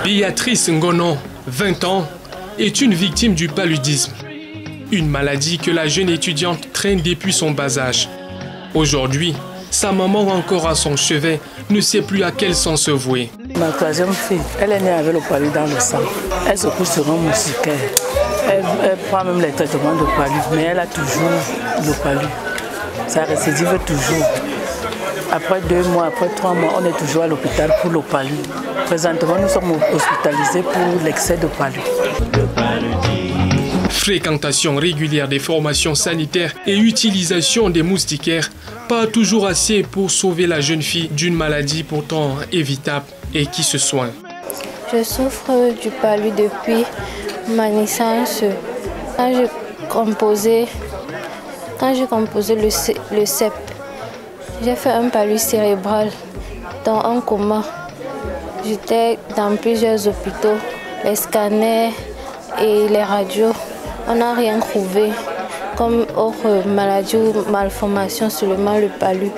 Béatrice Ngonon, 20 ans, est une victime du paludisme. Une maladie que la jeune étudiante traîne depuis son bas âge. Aujourd'hui, sa maman, encore à son chevet, ne sait plus à quel sens se vouer. Ma troisième fille, elle est née avec le palu dans le sang. Elle se couche sur un moustiquaire. Elle prend même les traitements de palu, mais elle a toujours le palu. Ça récidive toujours. Après 2 mois, après 3 mois, on est toujours à l'hôpital pour le palu. Présentement, nous sommes hospitalisés pour l'excès de palu. Fréquentation régulière des formations sanitaires et utilisation des moustiquaires, pas toujours assez pour sauver la jeune fille d'une maladie pourtant évitable et qui se soigne. Je souffre du palu depuis ma naissance. Quand j'ai composé le CEP, j'ai fait un palu cérébral dans un coma. J'étais dans plusieurs hôpitaux, les scanners et les radios. On n'a rien trouvé comme autre maladie ou malformation, seulement le palu.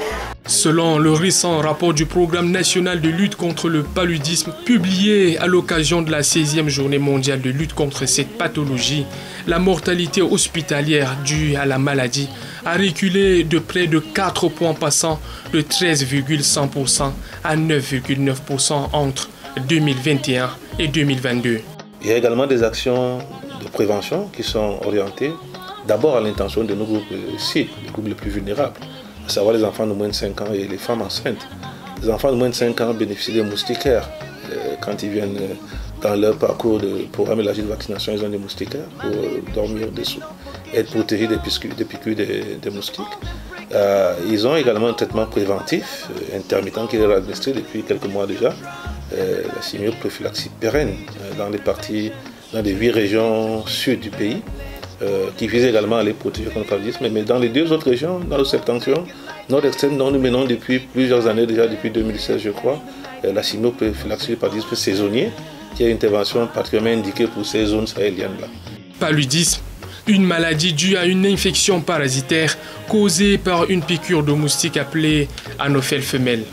Selon le récent rapport du Programme national de lutte contre le paludisme, publié à l'occasion de la 16e journée mondiale de lutte contre cette pathologie, la mortalité hospitalière due à la maladie a reculé de près de 4 points, passant de 13,1% à 9,9% entre 2021 et 2022. Il y a également des actions de prévention qui sont orientées d'abord à l'intention de nos groupes cibles, les groupes les plus vulnérables, à savoir les enfants de moins de 5 ans et les femmes enceintes. Les enfants de moins de 5 ans bénéficient des moustiquaires. Quand ils viennent dans leur parcours de programme élargi de vaccination, ils ont des moustiquaires pour dormir dessous, être protégés des piqûres des moustiques. Ils ont également un traitement préventif intermittent qui est administré depuis quelques mois déjà, la chimioprophylaxie pérenne dans les 8 régions sud du pays, qui vise également à les protéger contre le paludisme. Mais dans les 2 autres régions, dans le septentrion, nord-extrême, dont nous menons depuis plusieurs années, déjà depuis 2016 je crois, la chimioprophylaxie du paludisme saisonnier, qui est une intervention particulièrement indiquée pour ces zones sahéliennes-là. Paludisme, une maladie due à une infection parasitaire causée par une piqûre de moustique appelée Anophèle femelle.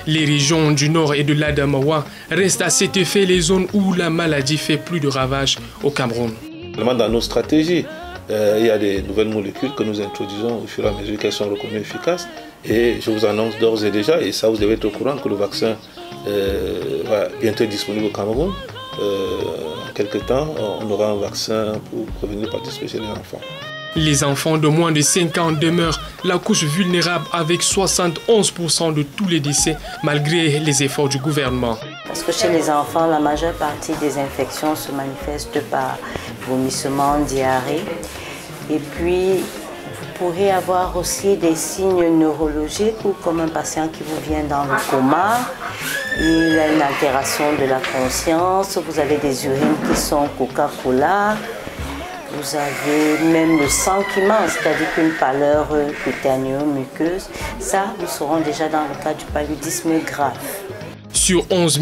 Les régions du nord et de l'Adamawa restent à cet effet les zones où la maladie fait plus de ravages au Cameroun. Dans nos stratégies, il y a des nouvelles molécules que nous introduisons au fur et à mesure qu'elles sont reconnues efficaces. Et je vous annonce d'ores et déjà, et ça vous devez être au courant, que le vaccin va bientôt être disponible au Cameroun. En quelques temps, on aura un vaccin pour prévenir le paludisme chez les enfants. Les enfants de moins de 5 ans demeurent la couche vulnérable avec 71% de tous les décès malgré les efforts du gouvernement. Parce que chez les enfants, la majeure partie des infections se manifestent par vomissements, diarrhée. Et puis, vous pourrez avoir aussi des signes neurologiques ou comme un patient qui vous vient dans le coma. Il a une altération de la conscience, vous avez des urines qui sont Coca-Cola. Vous avez même le sang qui manque, c'est-à-dire qu'une pâleur cutanéo-muqueuse. Ça, nous serons déjà dans le cas du paludisme grave. Sur 11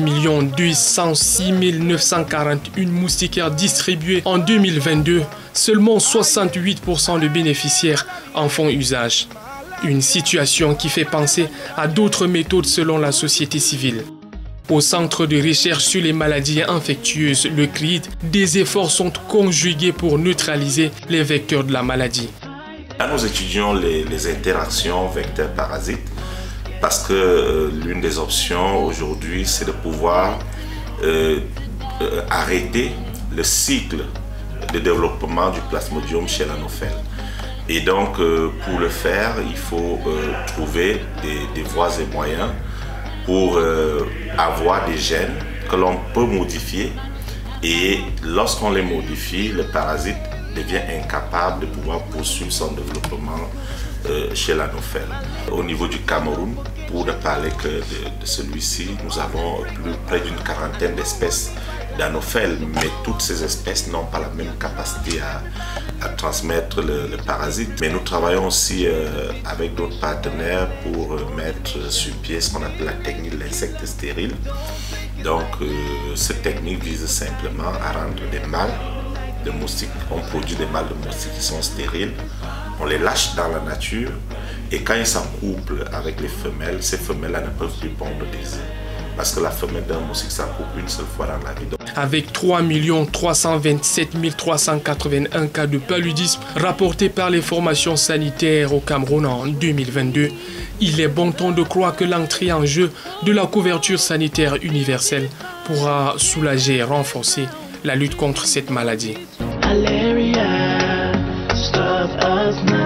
206 941 moustiquaires distribués en 2022, seulement 68% de bénéficiaires en font usage. Une situation qui fait penser à d'autres méthodes selon la société civile. Au Centre de recherche sur les maladies infectieuses, le CRID, des efforts sont conjugués pour neutraliser les vecteurs de la maladie. Là, nous étudions les interactions vecteurs-parasites parce que l'une des options aujourd'hui, c'est de pouvoir arrêter le cycle de développement du plasmodium chez l'anophèle. Et donc, pour le faire, il faut trouver des voies et moyens pour avoir des gènes que l'on peut modifier, et lorsqu'on les modifie, le parasite devient incapable de pouvoir poursuivre son développement chez l'anophèle. Au niveau du Cameroun, pour ne parler que de celui-ci, nous avons près d'une 40aine d'espèces d'anophèles, mais toutes ces espèces n'ont pas la même capacité à transmettre le parasite. Mais nous travaillons aussi avec d'autres partenaires pour mettre sur pied ce qu'on appelle la technique de l'insecte stérile. Donc cette technique vise simplement à rendre des mâles de moustiques. On produit des mâles de moustiques qui sont stériles on les lâche dans la nature et quand ils s'accouplent avec les femelles, ces femelles-là ne peuvent plus pondre des œufs. Parce que la femelle d'un moustique s'accouple une seule fois dans la vie. Avec 3 327 381 cas de paludisme rapportés par les formations sanitaires au Cameroun en 2022, il est bon temps de croire que l'entrée en jeu de la couverture sanitaire universelle pourra soulager et renforcer la lutte contre cette maladie. Malaria, stop us now.